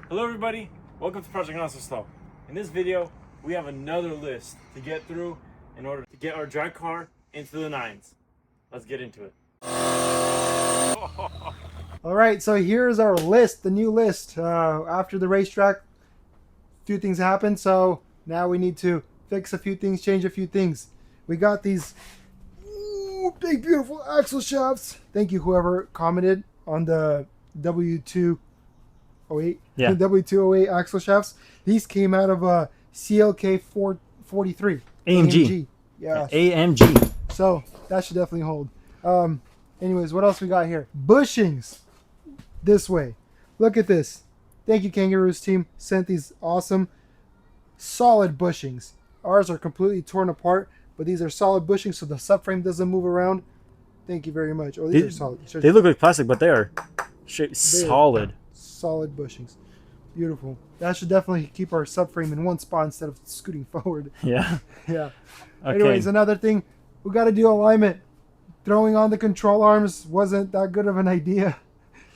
Hello everybody, welcome to Project Not So Slow. In this video, we have another list to get through in order to get our drag car into the nines. Let's get into it. All right, so here's our list, the new list. After the racetrack, a few things happened, so now we need to fix a few things, change a few things. We got these big, beautiful axle shafts. Thank you, whoever commented on the W208. Yeah. W208 axle shafts. These came out of a CLK 443. AMG. Yeah. AMG. So that should definitely hold. Anyways, what else we got here? Bushings. This way. Look at this. Thank you, Kangaroos team. Sent these awesome, solid bushings. Ours are completely torn apart, but these are solid bushings so the subframe doesn't move around. Thank you very much. Oh, these are solid. They look like plastic, but they are solid. Solid bushings. Beautiful. That should definitely keep our subframe in one spot instead of scooting forward. Yeah. Yeah. Okay. Anyways, another thing, we got to do alignment. Throwing on the control arms wasn't that good of an idea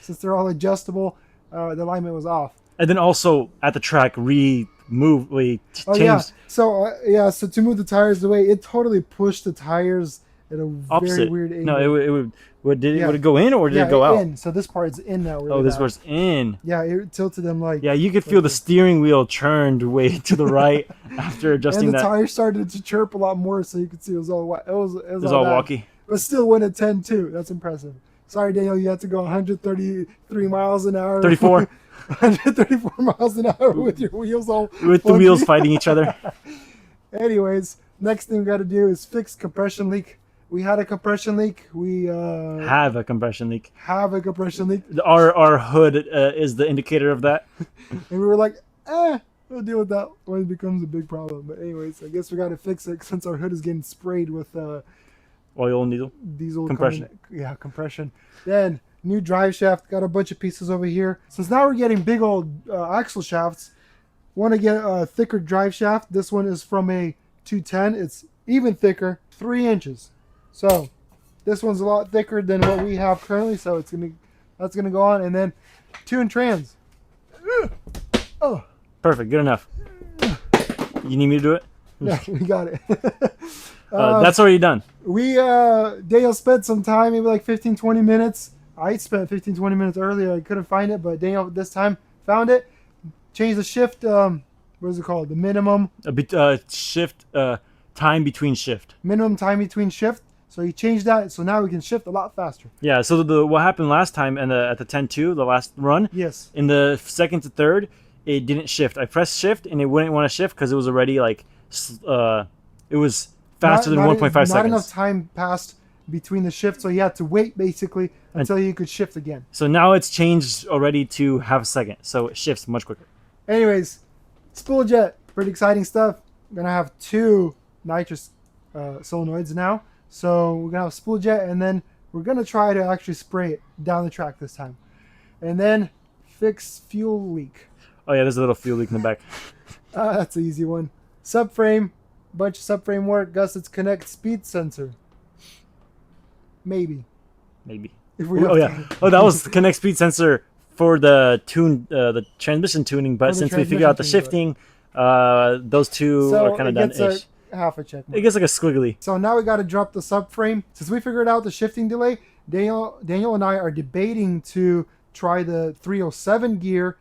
since they're all adjustable. The alignment was off. And then also at the track, changed. Yeah. So to move the tires away, it totally pushed the tires at a very weird angle. No, would it go in or did it go out? In. So this part's in now. Really this part's in. Yeah, it tilted them like. Yeah, you could feel the steering wheel turned way to the right after adjusting and the that. tires started to chirp a lot more, so you could see it was all it was all walkie. But still went at 10-2. That's impressive. Sorry, Daniel, you had to go 133 miles an hour. 34. 134 miles an hour with your wheels all with funky. The wheels fighting each other. Anyways, next thing we got to do is fix compression leak. We had a compression leak. We have a compression leak. Have a compression leak. Our hood is the indicator of that. And we were like, we'll deal with that when it becomes a big problem. But anyways, I guess we got to fix it since our hood is getting sprayed with oil diesel compression. Compression. Then new drive shaft. Got a bunch of pieces over here. Since now we're getting big old axle shafts, want to get a thicker drive shaft. This one is from a 210. It's even thicker, 3 inches. So this one's a lot thicker than what we have currently. So that's gonna go on, and then tune trans. Oh, perfect, good enough. You need me to do it? Yeah, we got it. That's already done. We Daniel spent some time, maybe like 15-20 minutes. I spent 15-20 minutes earlier. I couldn't find it, but Daniel this time found it. Changed the shift. What is it called? The minimum shift time between shift. Minimum time between shift. So he changed that, so now we can shift a lot faster. Yeah. So what happened last time at the 10-2, the last run? Yes. In the second to third, it didn't shift. I pressed shift and it wouldn't want to shift because it was already like it was faster than 1.5 seconds. Not enough time passed between the shifts, so you had to wait basically until you could shift again. So now it's changed already to half a second, so it shifts much quicker. Anyways, spool jet, pretty exciting stuff. We're gonna have 2 nitrous solenoids now. So we're gonna have spool jet, and then we're gonna try to actually spray it down the track this time, and then fix fuel leak. Oh yeah, there's a little fuel leak in the back. That's an easy one. Subframe, bunch of subframe work. Gussets connect speed sensor. Maybe. If we that was the connect speed sensor for the the transmission tuning. But since we figured out the shifting, those two are kind of done-ish. Half a check mark. It gets like a squiggly. So now we got to drop the subframe. Since we figured out the shifting delay, Daniel and I are debating to try the 307 gear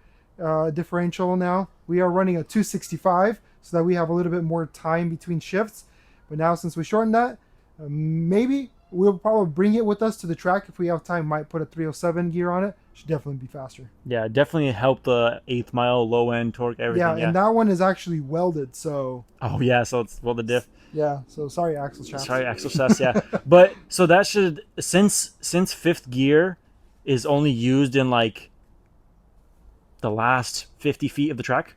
differential now. We are running a 265 so that we have a little bit more time between shifts. But now since we shortened that, maybe we'll probably bring it with us to the track if we have time. Might put a 307 gear on it. Should definitely be faster. Yeah, definitely help the 8th mile, low end torque, everything. Yeah, and that one is actually welded, so. Oh yeah, so it's welded diff. Yeah, so sorry axle shafts. Sorry axle shafts, yeah. But so that should since 5th gear is only used in like the last 50 feet of the track,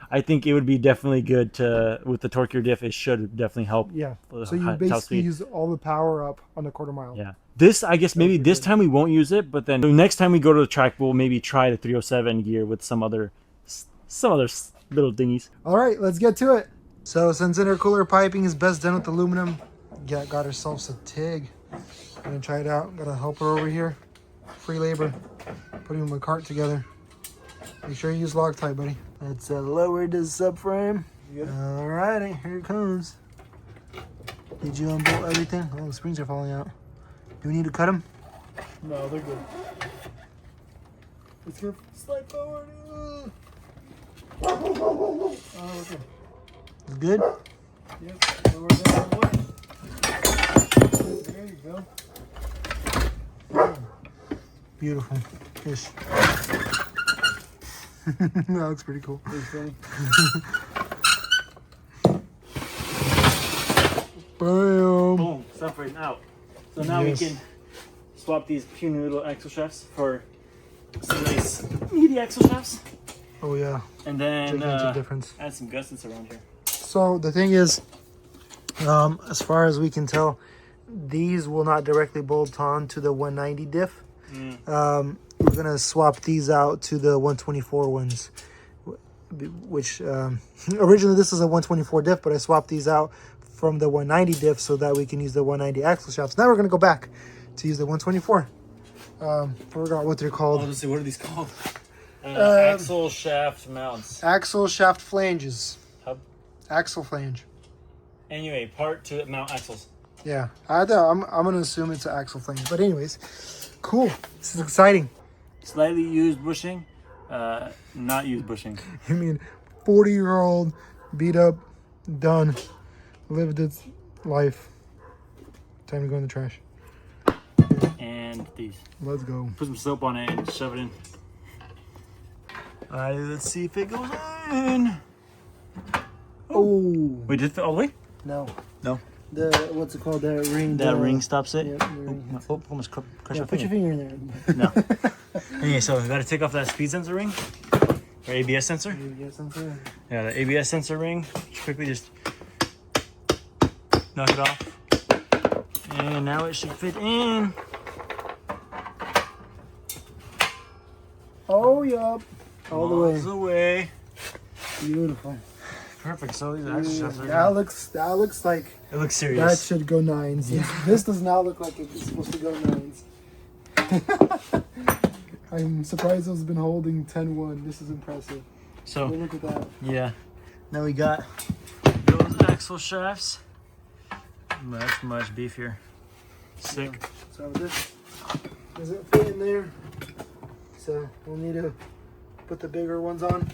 I think it would be definitely good to, with the torque gear diff, it should definitely help. Yeah. So you basically use all the power up on the quarter mile. Yeah. This, I guess maybe this time we won't use it, but then the next time we go to the track, we'll maybe try the 307 gear with some other little dinghies. All right, let's get to it. So since intercooler piping is best done with aluminum, got ourselves a TIG. Gonna try it out. Got a helper over here. Free labor. Putting my cart together. Make sure you use Loctite, buddy. Let's lower the subframe. Alrighty, here it comes. Did you unbolt everything? Oh, the springs are falling out. Do we need to cut them? No, they're good. Let's go slide forward. Oh, okay. It's good? Yep, lower down the way. There you go. Beautiful fish. That looks pretty cool. Pretty funny. Bam. Boom, Subframe out. So now we can swap these puny little axle shafts for some nice meaty axle shafts. Oh yeah. And then Gigantic difference. add some gussets around here. So the thing is, as far as we can tell, these will not directly bolt on to the 190 diff. We're gonna swap these out to the 124 ones, which originally this is a 124 diff, but I swapped these out from the 190 diff so that we can use the 190 axle shafts. Now we're gonna go back to use the 124. Forgot what they're called. Let's see, what are these called? Axle shaft mounts. Axle shaft flanges. Hub. Axle flange. Anyway, part to mount axles. Yeah, I'm gonna assume it's an axle flange. But anyways, cool. This is exciting. Slightly used bushing, not used bushing. I mean, 40-year-old, beat up, done, lived its life. Time to go in the trash. And these. Let's go. Put some soap on it and shove it in. Alright, let's see if it goes in. Oh. Wait, did it fit all the way? No. No. The what's it called? That ring. That ring stops it? Yeah, the ring. Almost crushed Yeah, my put your finger. finger in there. No. Okay, so we gotta take off that speed sensor ring. Or ABS sensor. Yeah, the ABS sensor ring. Quickly just knock it off. And now it should fit in. Oh, yup. All the way. Beautiful. Perfect. So these axle shafts are That looks like it looks that serious. should go nines. Yeah. This does not look like it's supposed to go nines. I'm surprised it's been holding 10-1. This is impressive. So Look at that. yeah. Now we got those axle shafts. That's much beefier. Sick. So this doesn't fit in there. So we'll need to put the bigger ones on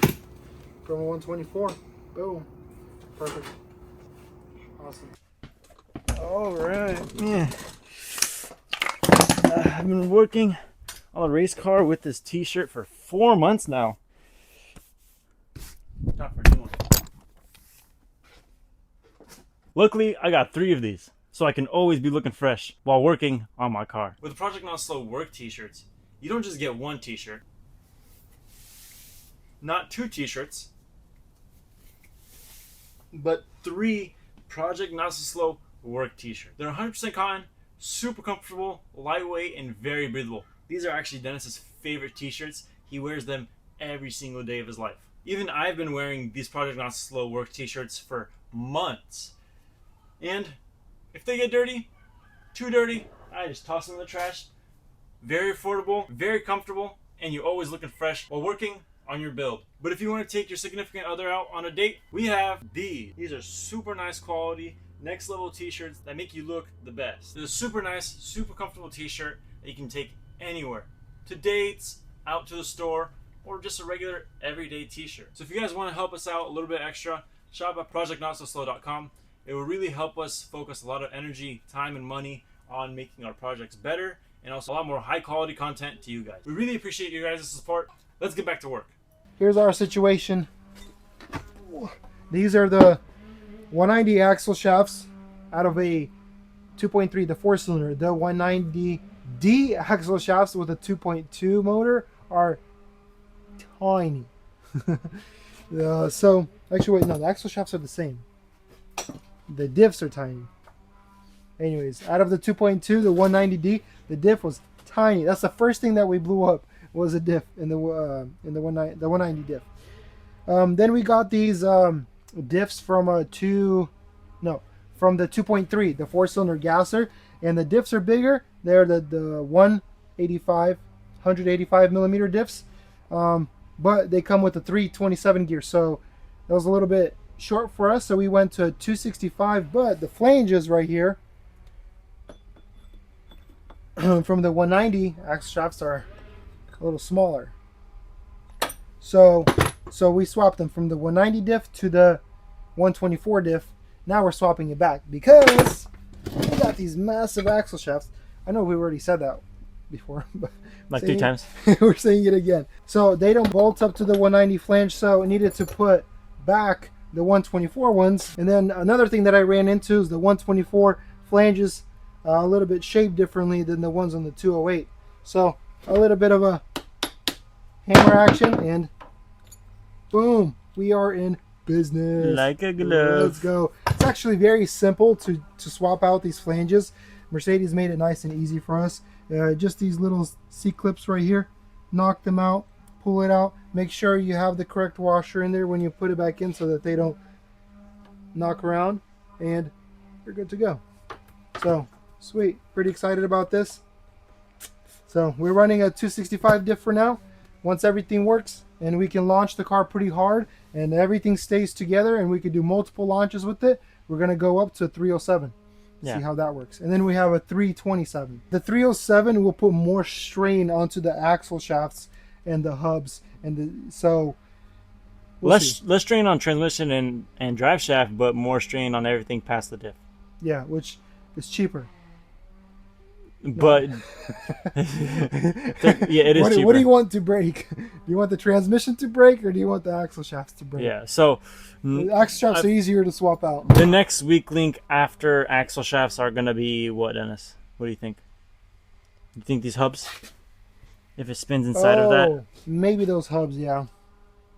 from a 124. Boom. Perfect. Awesome. All right. Yeah. I've been working on a race car with this T-shirt for 4 months now. Time for a new one. Luckily, I got 3 of these, so I can always be looking fresh while working on my car. With Project Not Slow work T-shirts, you don't just get 1 T-shirt, not 2 T-shirts, but 3 Project Not So Slow work T-shirts. They're 100% cotton, super comfortable, lightweight, and very breathable. These are actually Dennis's favorite T-shirts. He wears them every single day of his life. Even I've been wearing these Project Not So Slow work T-shirts for months. And if they get dirty, too dirty, I just toss them in the trash. Very affordable, very comfortable, and you're always looking fresh while working on your build. But if you want to take your significant other out on a date, we have these. These are super nice quality, next level T-shirts that make you look the best. It's a super nice, super comfortable T-shirt that you can take anywhere. To dates, out to the store, or just a regular everyday T-shirt. So if you guys want to help us out a little bit extra, shop at projectnotsoslow.com. It will really help us focus a lot of energy, time, and money on making our projects better and also a lot more high quality content to you guys. We really appreciate you guys' support. Let's get back to work. Here's our situation. These are the 190 axle shafts out of a 2.3, the 4-cylinder. The 190D axle shafts with a 2.2 motor are tiny. So, actually, wait, no, the axle shafts are the same. The diffs are tiny. Anyways, out of the 2.2, the 190D, the diff was tiny. That's the first thing that we blew up was a diff in the 190 diff. Then we got these diffs from from the 2.3, the 4-cylinder gasser, and the diffs are bigger. They're the 185 millimeter diffs. but they come with a 327 gear, so that was a little bit short for us. So we went to 265, but the flanges right here from the 190 axle shafts are a little smaller. So we swapped them from the 190 diff to the 124 diff. Now we're swapping it back because we got these massive axle shafts. I know we already said that before, but Like 3 times. we're saying it again. So they don't bolt up to the 190 flange, so I needed to put back the 124 ones. And then another thing that I ran into is the 124 flanges a little bit shaped differently than the ones on the 208. So a little bit of a hammer action, and boom, we are in business. Like a glove. Let's go. It's actually very simple to swap out these flanges. Mercedes made it nice and easy for us. Just these little C-clips right here. Knock them out, pull it out. Make sure you have the correct washer in there when you put it back in so that they don't knock around, and you're good to go. So, sweet. Pretty excited about this. So, we're running a 265 diff for now. Once everything works and we can launch the car pretty hard and everything stays together and we can do multiple launches with it, we're going to go up to 307. Yeah. See how that works. And then we have a 327. The 307 will put more strain onto the axle shafts and the hubs, and so less strain on transmission and drive shaft, but more strain on everything past the diff. Yeah, which is cheaper. But yeah, it is cheaper. What do you want to break? Do you want the transmission to break, or do you want the axle shafts to break? Yeah, so The axle shafts are easier to swap out. the next weak link after axle shafts are gonna be what, Dennis? What do you think? You think these hubs? If it spins inside of that, Maybe those hubs, yeah. I'm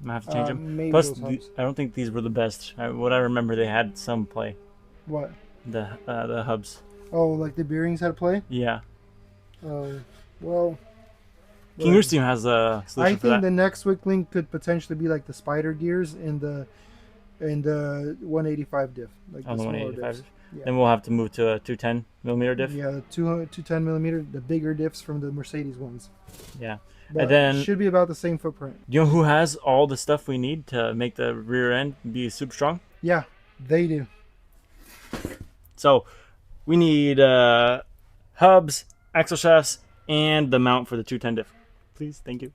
gonna have to change them. Maybe Plus, those hubs. I don't think these were the best. What I remember, they had some play. What? The hubs. Oh, like the bearings had to play? Yeah. Well. King Roost Team has a solution I for think that. the next weak link could potentially be like the spider gears in the 185 diff. Like On the smaller 185. diffs. Yeah. Then we'll have to move to a 210 millimeter diff. Yeah, the 210 millimeter, the bigger diffs from the Mercedes ones. Yeah. But And then, should be about the same footprint. do you know who has all the stuff we need to make the rear end be super strong? Yeah, they do. So we need hubs, axle shafts, and the mount for the 210 diff. Please, thank you.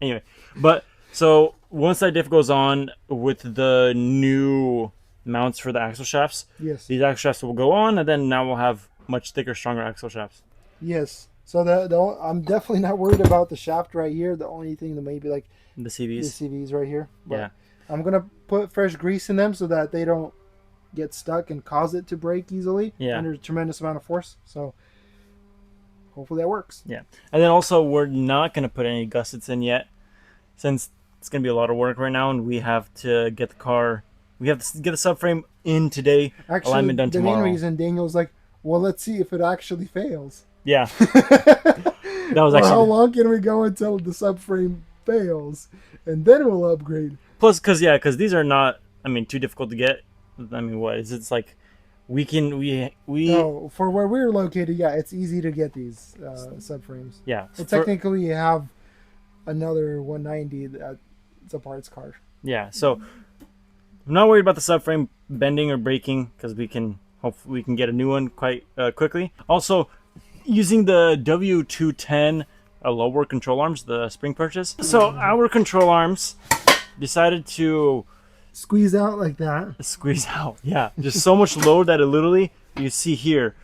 Anyway, but so once that diff goes on with the new mounts for the axle shafts, Yes. these axle shafts will go on, and then now we'll have much thicker, stronger axle shafts. Yes. So I'm definitely not worried about the shaft right here. The only thing that may be like The the CVs. CVs right here. But Yeah. I'm gonna put fresh grease in them so that they don't get stuck and cause it to break easily under a tremendous amount of force. So hopefully that works. Yeah. And then also, we're not going to put any gussets in yet, since it's going to be a lot of work right now, and we have to get the car, we have to get the subframe in today, Actually, alignment done the tomorrow. main reason Daniel's like, well, let's see if it actually fails. Yeah. That was Well, how actually, long can we go until the subframe fails, and then we'll upgrade? plus, because these are not, too difficult to get. I mean, what is it's like, we No, for where we're located, yeah, it's easy to get these subframes. yeah. Well, technically, you have another 190 that's a parts car. Yeah, so I'm not worried about the subframe bending or breaking, because hopefully we can get a new one quite quickly. Also, using the W210 lower control arms, the spring purchase. So our control arms decided to Squeeze out like that. squeeze out. Yeah, just so much load that it literally, you see here,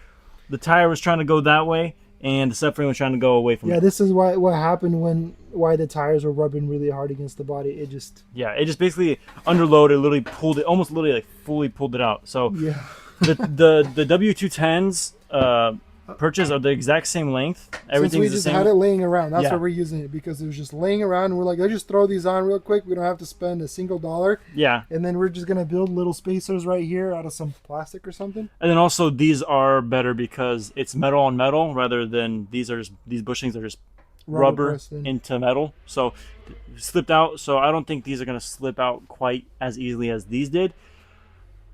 the tire was trying to go that way, and the subframe was trying to go away from Yeah, it. this is what happened why the tires were rubbing really hard against the body. It just It just basically under load, it literally pulled it, almost literally like fully pulled it out. So yeah. the W210s purchase are the exact same length. Since Everything's we the just same. had it laying around, that's Yeah. why we're using it, because it was just laying around, and we're like, let's just throw these on real quick. We don't have to spend a single dollar, Yeah, and then we're just gonna build little spacers right here out of some plastic or something. and then also these are better because it's metal on metal rather than these bushings are just rubber pressed in. into metal. So it slipped out. So I don't think these are gonna slip out quite as easily as these did.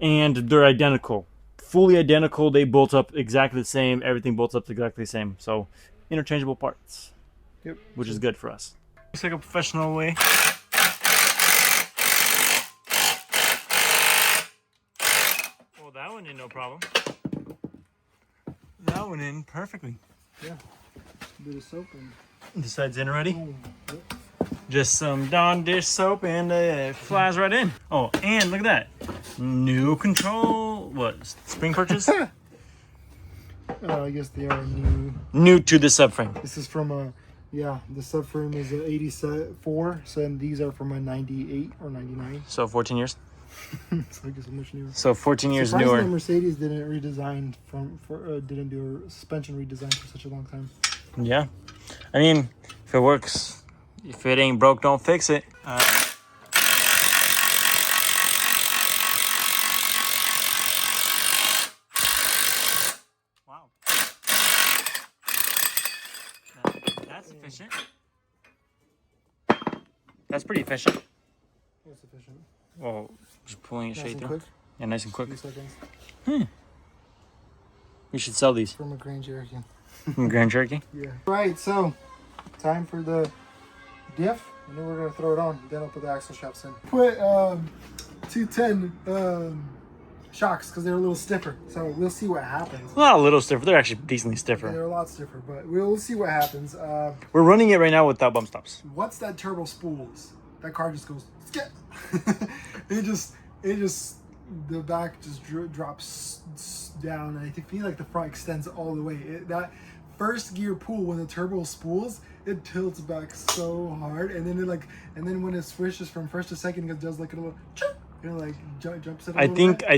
And they're identical, fully identical. They bolt up exactly the same. Everything bolts up exactly the same. So interchangeable parts. Yep. Which is good for us. Looks like a professional way. Well, that one in no problem. That one in perfectly. Yeah. A bit of soap and This side's in already. boom. Yep. Just some Dawn dish soap and it flies right in. Oh, and look at that. New control. What? Spring purchase? I guess they are new. New to the subframe. This is from a, yeah, the subframe is a 84, so and these are from a 98 or 99. So 14 years. So I guess much newer. So 14 years Surprisingly, newer. Mercedes didn't redesign didn't do a suspension redesign for such a long time. Yeah. I mean, if it works, if it ain't broke, don't fix it. Wow. That's efficient. That's pretty efficient. That's efficient. Well, just pulling it Nice straight and through. quick. Yeah, nice and quick. 3 seconds. We should sell these. From a Grand Cherokee. From Grand Cherokee. Yeah. Right, so time for the diff, and then we're gonna throw it on. Then I'll put the axle shafts in. Put 210 shocks because they're a little stiffer. So we'll see what happens. Not a little stiffer. They're actually decently stiffer. They're a lot stiffer, but we'll see what happens. We're running it right now without bump stops. Once that turbo spools, that car just goes skip. it just the back just drops down, and I feel like the front extends all the way. That first gear pull when the turbo spools, it tilts back so hard, and then when it switches from first to second, it does like a little, like jumps it. I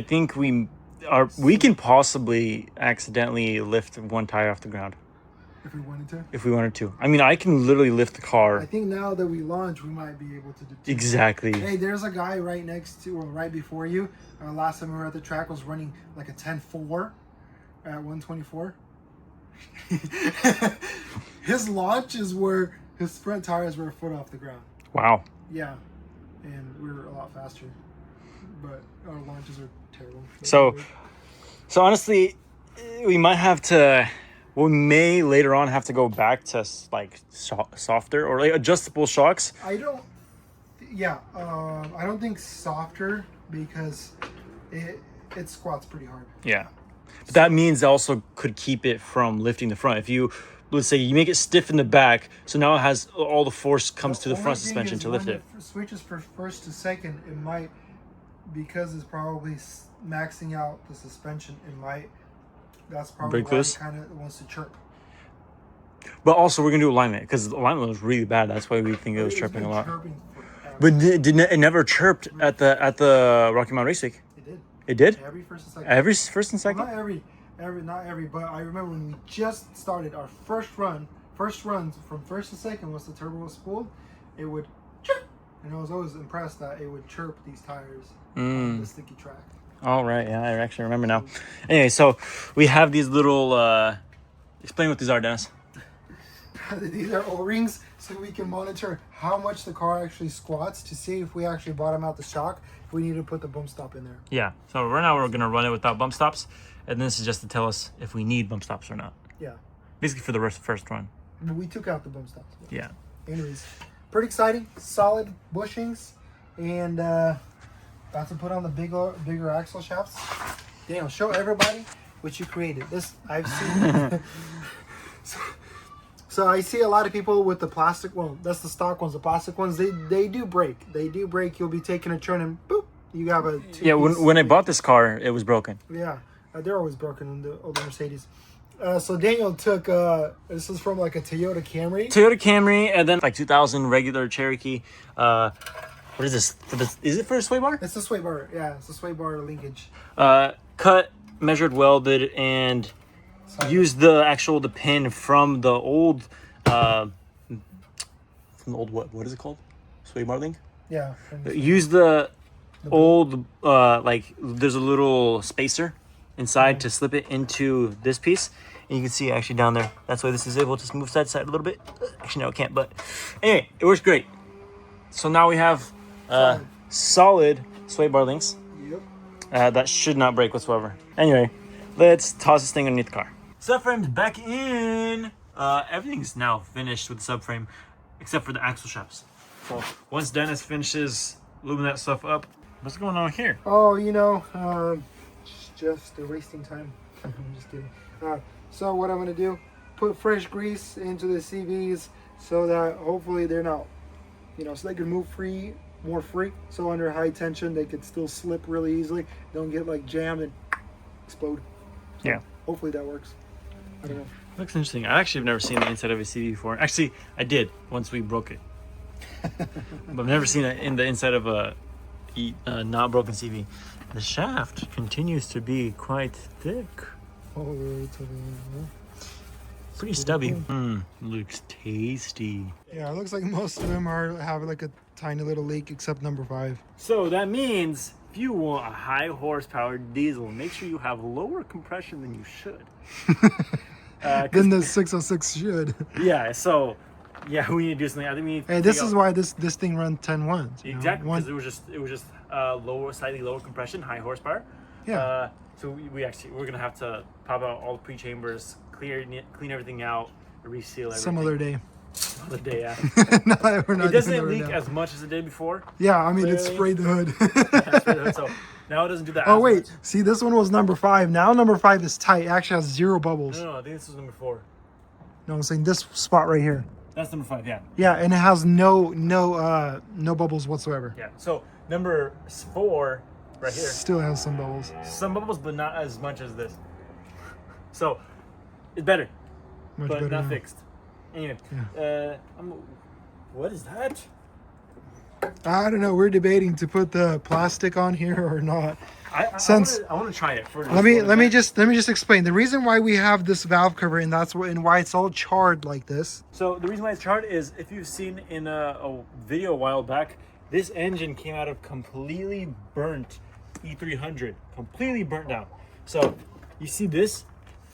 think we can possibly accidentally lift one tire off the ground if we wanted to. if we wanted to. I mean, I can literally lift the I car. think now that we launch, we might be able to do. Exactly. Hey, there's a guy right next to, or right before you. Last time we were at the track, was running like a 10.4 at 124. His launches were, his front tires were a foot off the ground. Wow. Yeah, and we were a lot faster, but our launches are terrible. So honestly, we might have to. We may later on have to go back to like softer or like adjustable shocks. I don't think softer because it squats pretty hard. Yeah, but that means also could keep it from lifting the front. If you, let's say you make it stiff in the back, so now it has all the force comes to the front suspension to lift it. When it switches from first to second, it might, because it's probably maxing out the suspension, it might. That's probably Break why loose? it kind of wants to chirp. But also we're gonna do alignment because the alignment was really bad. That's why we think it was It's chirping been a lot. chirping forever. But it never chirped at the Rocky Mountain Race Week. It did. It did? Every first and second. Every first and Well, second? not every, but I remember when we just started our first runs from first to second, once the turbo was spooled, it would chirp. And I was always impressed that it would chirp these tires on the sticky track. All right, yeah, I actually remember now. Anyway, so we have these little, explain what these are, Dennis. These are O-rings, so we can monitor how much the car actually squats to see if we actually bottom out the shock, if we need to put the bump stop in there. Yeah, so right now we're gonna run it without bump stops, and this is just to tell us if we need bump stops or not. Yeah. Basically for the first run. But we took out the bump stops. Yeah. Anyways, pretty exciting, solid bushings, and about to put on the bigger axle shafts. Daniel, show everybody what you created. This I've seen. So I see a lot of people with the plastic. Well, that's the stock ones. The plastic ones, they do break. They do break. You'll be taking a turn and boop, you have a two-piece. Yeah, when I bought this car, it was broken. Yeah, they're always broken in the older Mercedes. So Daniel took this is from like a Toyota Camry. Toyota Camry, and then like 2000 regular Cherokee. What is this? Is it for a sway bar? It's a sway bar. Yeah, it's a sway bar linkage. Cut, measured, welded, and used the pin from the old what is it called? Sway bar link. Yeah. Use the old like there's a little spacer inside to slip it into this piece, and you can see actually down there. That's why this is able to move side to side a little bit. Actually, no, it can't. But anyway, it works great. So now we have solid sway bar links. Yep. That should not break whatsoever. Anyway, let's toss this thing underneath the car. Subframe's back in. Everything's now finished with the subframe, except for the axle shafts. So once Dennis finishes lubing that stuff up, what's going on here? Oh, you know, just wasting time. I'm just kidding. So what I'm gonna do, put fresh grease into the CVs so that hopefully they're not, you know, so they can move more free. So under high tension, they could still slip really easily. Don't get like jammed and explode. So Yeah. hopefully that works. I don't know. Looks interesting. I actually have never seen the inside of a CV before. Actually, I did once we broke it. But I've never seen it in the inside of a not broken CV. The shaft continues to be quite thick. All the way to the, Pretty stubby. Looks tasty. yeah, it looks like most of them have like a tiny little leak except number 5. So that means if you want a high horsepower diesel, make sure you have lower compression than you should. Then the 606 should. Yeah, so yeah, we need to do something. I think we need to Hey, this figure is out- why this thing runs 10-1s. exactly because it was just slightly lower compression, high horsepower. Yeah. So we're gonna have to pop out all the pre-chambers, clean everything out, reseal everything. Some other day. Some other day, yeah. No, we're not It doesn't doing that leak right now. as much as it did before. Yeah, I mean, it Clearly. sprayed the hood. That's right, so now it doesn't do that. Oh, as wait. much. See, this one was number 5. Now number 5 is tight. It actually has 0 bubbles. No, I think this is number 4. No, I'm saying this spot right here. That's number 5, yeah. Yeah, and it has no bubbles whatsoever. Yeah. So number 4, right here, Still has some bubbles. some bubbles, but not as much as this. So it's better, Much but better not now. fixed. Anyway, what is that? I don't know. We're debating to put the plastic on here or not. I Since- want to try it first. Let me just explain the reason why we have this valve cover, and why it's all charred like this. So the reason why it's charred is, if you've seen in a video a while back, this engine came out of completely burnt E300, completely burnt down. So you see this?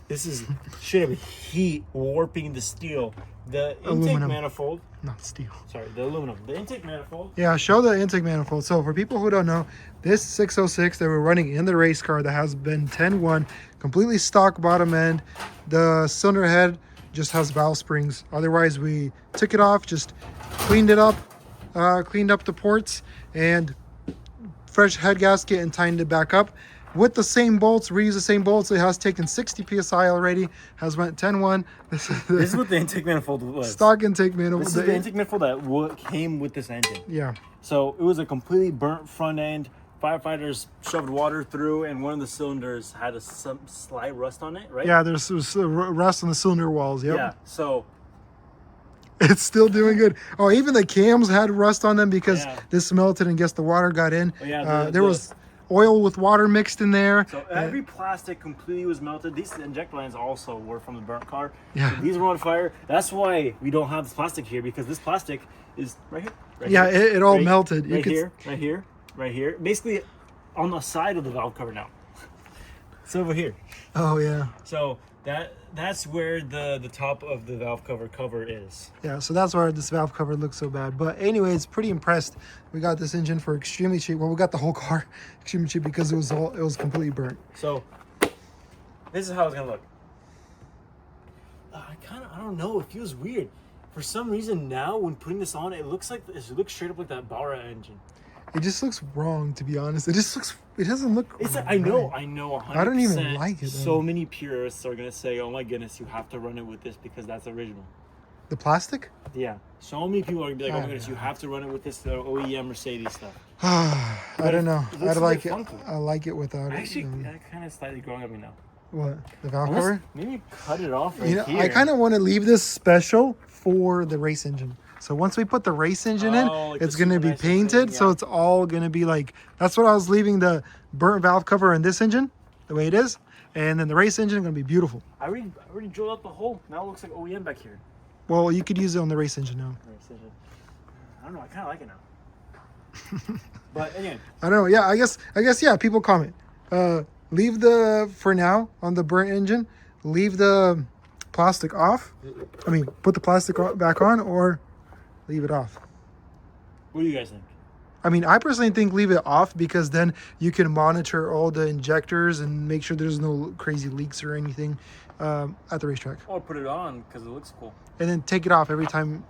This is straight up heat warping the steel. The intake Aluminum. manifold, Not steel. sorry, the aluminum. The intake manifold. Yeah, show the intake manifold. So for people who don't know, this 606 that we're running in the race car that has been 10-1, completely stock bottom end. The cylinder head just has valve springs. Otherwise, we took it off, just cleaned it up, cleaned up the ports, and fresh head gasket and tightened it back up. With the same bolts, reuse the same bolts. It has taken 60 psi already, has went 10-1. This is the This is what the intake manifold was. stock intake manifold. This is the intake manifold that came with this engine. Yeah. So it was a completely burnt front end. Firefighters shoved water through, and one of the cylinders had some slight rust on it, right? Yeah, there's rust on the cylinder walls. Yep. Yeah. So It's still doing good. Oh, even the cams had rust on them because Yeah. this melted and guess the water got in. Oh, yeah, There was oil with water mixed in there. So every plastic completely was melted. These injector lines also were from the burnt car. Yeah. So these were on fire. That's why we don't have this plastic here, because this plastic is right here. Right Yeah, here, it all right- melted. You Right could- here, right here, right here. Basically on the side of the valve cover now. It's over here. Oh yeah. So that's where the top of the valve cover is. Yeah, so that's why this valve cover looks so bad. But anyways, pretty impressed. We got this engine for extremely cheap. Well, we got the whole car extremely cheap because it was completely burnt. So this is how it's gonna look. I don't know. It feels weird. For some reason now, when putting this on, it looks straight up like that Bauer engine. It just looks wrong, to be honest. It doesn't look It's right. I know 100%. I don't even like it, So though. many purists are gonna say, "Oh my goodness, you have to run it with this because that's original." The plastic? Yeah. So many people are gonna be like, "Oh my I goodness, you know. have to run it with this OEM Mercedes stuff." I don't know. it looks I'd a like bit it. funky. I like it without Actually, it. that kind of slightly growing on me now. What? The valve Unless- cover? Maybe cut it off right You know, here. I kind of want to leave this special for the race engine. So once we put the race engine in, Oh, like the it's going to super be nice painted. thing, So yeah. it's all going to be like, that's what I was leaving the burnt valve cover in this engine, the way it is. And then the race engine going to be beautiful. I already drilled out the hole. Now it looks like OEM back here. Well, you could use it on the race engine now. I don't know. I kind of like it now. But anyway, I don't know. Yeah, I guess, yeah, people comment. Leave for now on the burnt engine, leave the plastic off. I mean, put the plastic back on or leave it off. what do you guys think? I mean, I personally think leave it off because then you can monitor all the injectors and make sure there's no crazy leaks or anything at the racetrack. Or put it on because it looks cool. And then take it off every time,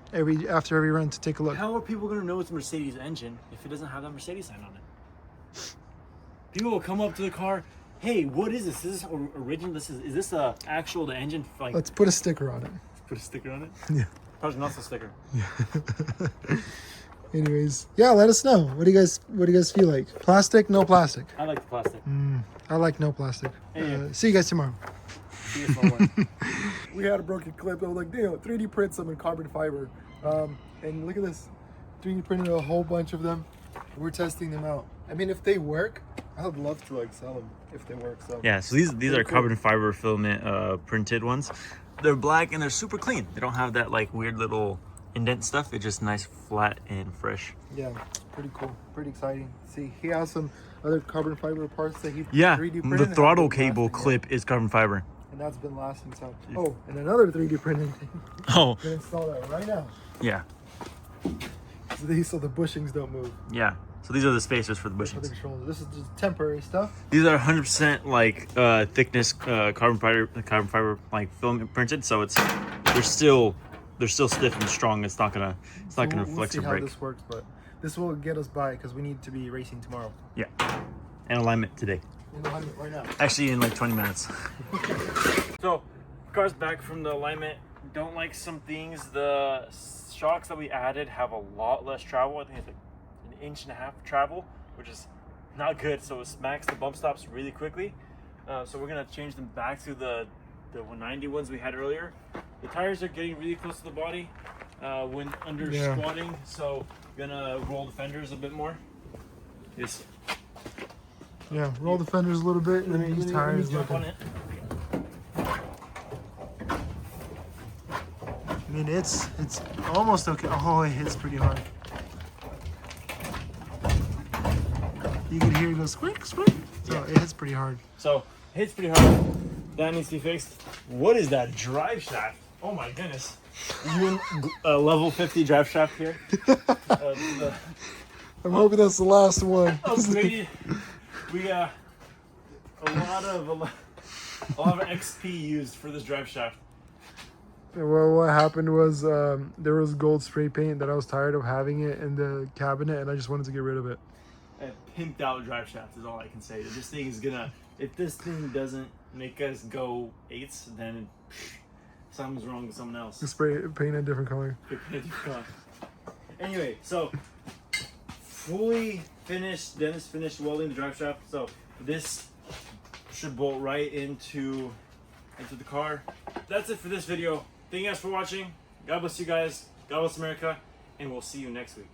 after every run to take a look. How are people gonna know it's a Mercedes engine if it doesn't have that Mercedes sign on it? People will come up to the car. Hey, what is this? Is this original? Is this the engine? Like, Let's put a sticker on it. put a sticker on it. Yeah. Probably not the sticker. Anyways, yeah, let us know. What do you guys feel like? Plastic? No plastic. I like the plastic. I like no plastic. Hey. See you guys tomorrow. See you tomorrow. We had a broken clip. I was like, damn, 3D print some in carbon fiber. And look at this. 3D printed a whole bunch of them. We're testing them out. I mean, if they work, I would love to like sell them if they work. So Yeah, so these are carbon fiber filament printed ones. They're black and they're super clean. They don't have that like weird little indent stuff. They're just nice, flat, and fresh. yeah, pretty cool, pretty exciting. See, he has some other carbon fiber parts that he 3D Yeah, printed. the and throttle have been cable lasting, clip is carbon fiber. and that's been lasting. So, oh, and another 3D printing thing. Oh, Gonna install that right now. yeah, So the bushings don't move. yeah. So these are the spacers for the For the bushings. controller. This is just temporary stuff. These are 100% like thickness carbon fiber like film printed. So they're still stiff and strong. It's not gonna We'll flex see or how break. this works, but this will get us by because we need to be racing tomorrow. Yeah, and alignment today. In alignment right now. Actually, in like 20 minutes. So, car's back from the alignment. Don't like some things. The shocks that we added have a lot less travel. I think it's like 1.5 inches of travel, which is not good. So it smacks the bump stops really quickly. So we're gonna change them back to the 190 ones we had earlier. The tires are getting really close to the body when under squatting. So gonna roll the fenders a bit more. Just Yeah, roll the fenders a little bit and then these tires. jump on it. I mean, it's almost okay. Oh, it hits pretty hard. You can hear it go squeak, squeak. So it hits pretty hard. So hits pretty hard. That needs to be fixed. What is that drive shaft? Oh my goodness. You in level 50 drive shaft here? I'm hoping that's the last one. Upgraded. We a lot of XP used for this drive shaft. Well, what happened was there was gold spray paint that I was tired of having it in the cabinet, and I just wanted to get rid of it. A pimped out drive shaft is all I can say. This thing is gonna. If this thing doesn't make us go 8s, then something's wrong with someone else. Spray paint a different color. Anyway, so fully finished. Dennis finished welding the drive shaft. So this should bolt right into the car. That's it for this video. Thank you guys for watching. God bless you guys. God bless America, and we'll see you next week.